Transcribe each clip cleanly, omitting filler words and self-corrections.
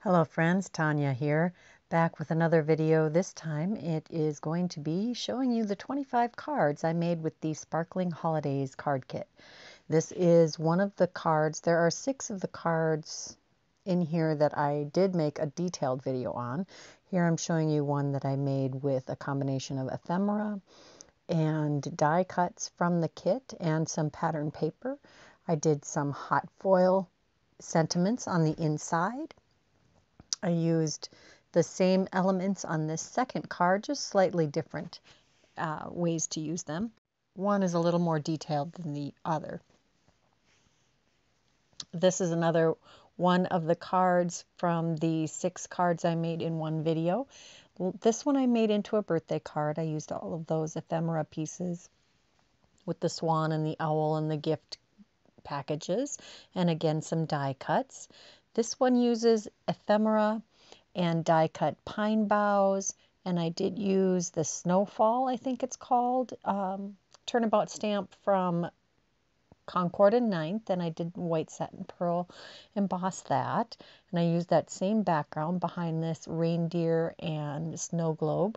Hello friends, Tanya here, back with another video. This time it is going to be showing you the 25 cards I made with the Sparkling Holidays card kit. This is one of the cards. There are 6 of the cards in here that I did make a detailed video on. Here I'm showing you one that I made with a combination of ephemera and die cuts from the kit and some pattern paper. I did some hot foil sentiments on the inside. I used the same elements on this second card, just slightly different ways to use them. One is a little more detailed than the other. This is another one of the cards from the 6 cards I made in one video. This one I made into a birthday card. I used all of those ephemera pieces with the swan and the owl and the gift packages, and again some die cuts. This one uses ephemera and die cut pine boughs, and I did use the Snowfall, I think it's called, Turnabout stamp from Concord 9th, and I did white satin pearl emboss that, and I used that same background behind this reindeer and snow globe,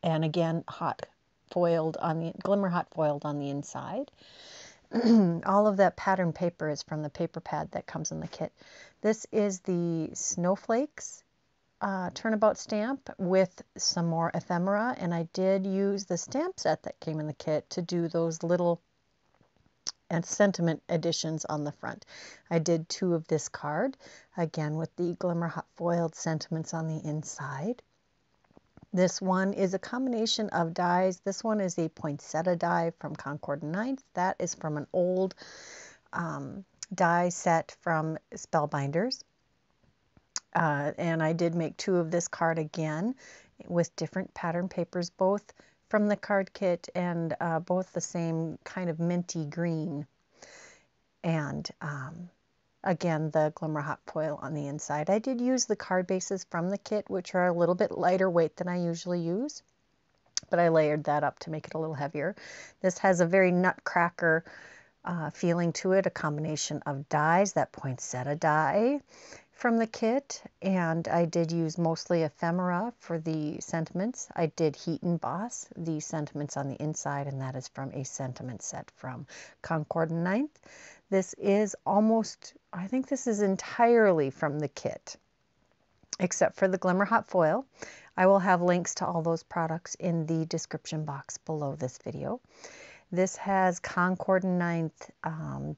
and again hot foiled on the glimmer hot foiled on the inside. All of that pattern paper is from the paper pad that comes in the kit. This is the Snowflakes Turnabout stamp with some more ephemera, and I did use the stamp set that came in the kit to do those little and sentiment additions on the front. I did 2 of this card, again with the glimmer hot foiled sentiments on the inside. This one is a combination of dies. This one is a poinsettia die from Concord 9th. That is from an old die set from Spellbinders. And I did make 2 of this card again with different pattern papers, both from the card kit and both the same kind of minty green. And again, the glimmer hot foil on the inside. I did use the card bases from the kit, which are a little bit lighter weight than I usually use, but I layered that up to make it a little heavier. This has a very nutcracker feeling to it, a combination of dies, that poinsettia die from the kit, and I did use mostly ephemera for the sentiments. I did heat emboss the sentiments on the inside, and that is from a sentiment set from Concord 9th. This is almost, I think this is entirely from the kit, except for the glimmer hot foil. I will have links to all those products in the description box below this video. This has Concord 9th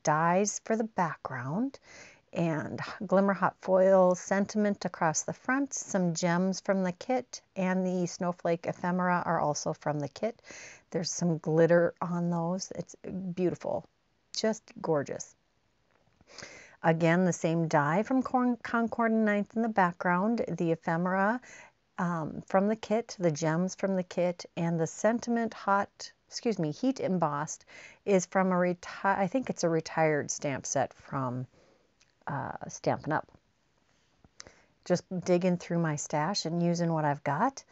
dies for the background and glimmer hot foil sentiment across the front. Some gems from the kit, and the snowflake ephemera are also from the kit. There's some glitter on those. It's beautiful. Just gorgeous. Again, the same die from Concord 9th in the background, the ephemera from the kit, the gems from the kit, and the sentiment heat embossed is from I think it's a retired stamp set from Stampin' Up. Just digging through my stash and using what I've got.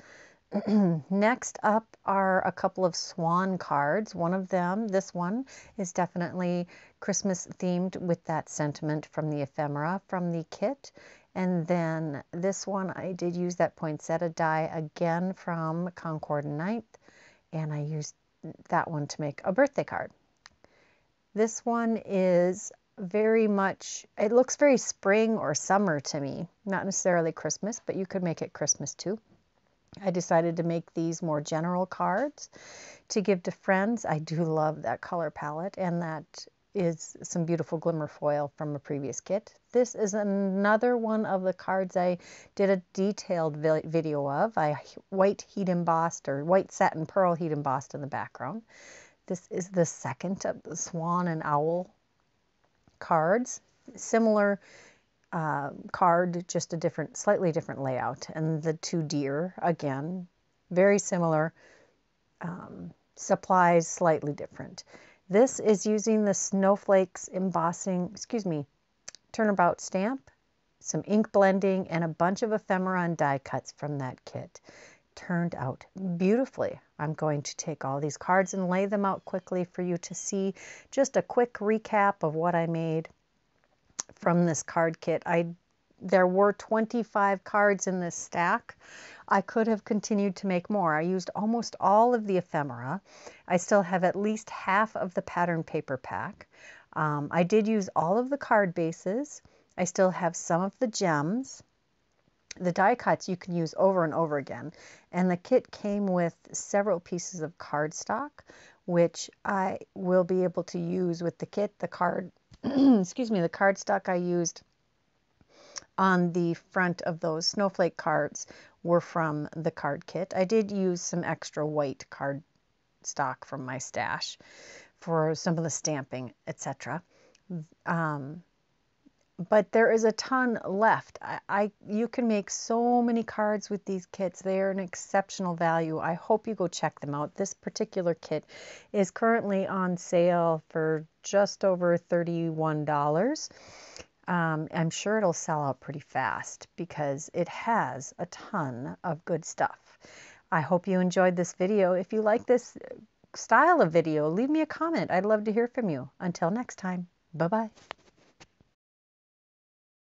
Next up are a couple of swan cards. One of them, this one, is definitely Christmas themed with that sentiment from the ephemera from the kit. And then this one, I did use that poinsettia die again from Concord 9th, and I used that one to make a birthday card. This one is very much, it looks very spring or summer to me, not necessarily Christmas, but you could make it Christmas too. I decided to make these more general cards to give to friends. I do love that color palette, and that is some beautiful glimmer foil from a previous kit. This is another one of the cards I did a detailed video of. I white heat embossed, or white satin pearl heat embossed in the background. This is the second of the swan and owl cards. Similar card, just a slightly different layout, and the 2 deer, again, very similar, supplies slightly different. This is using the Snowflakes embossing, Turnabout stamp, some ink blending, and a bunch of ephemera and die cuts from that kit. Turned out beautifully. I'm going to take all these cards and lay them out quickly for you to see. Just a quick recap of what I made from this card kit. I there were 25 cards in this stack. I could have continued to make more. I used almost all of the ephemera. I still have at least half of the pattern paper pack. I did use all of the card bases. I still have some of the gems. The die cuts you can use over and over again. And the kit came with several pieces of cardstock, which I will be able to use with the kit. The card, excuse me, the cardstock I used on the front of those snowflake cards were from the card kit. I did use some extra white card stock from my stash for some of the stamping, etc. But there is a ton left. You can make so many cards with these kits. They are an exceptional value. I hope you go check them out. This particular kit is currently on sale for just over $31. I'm sure it'll sell out pretty fast because it has a ton of good stuff. I hope you enjoyed this video. If you like this style of video, leave me a comment. I'd love to hear from you. Until next time, bye-bye.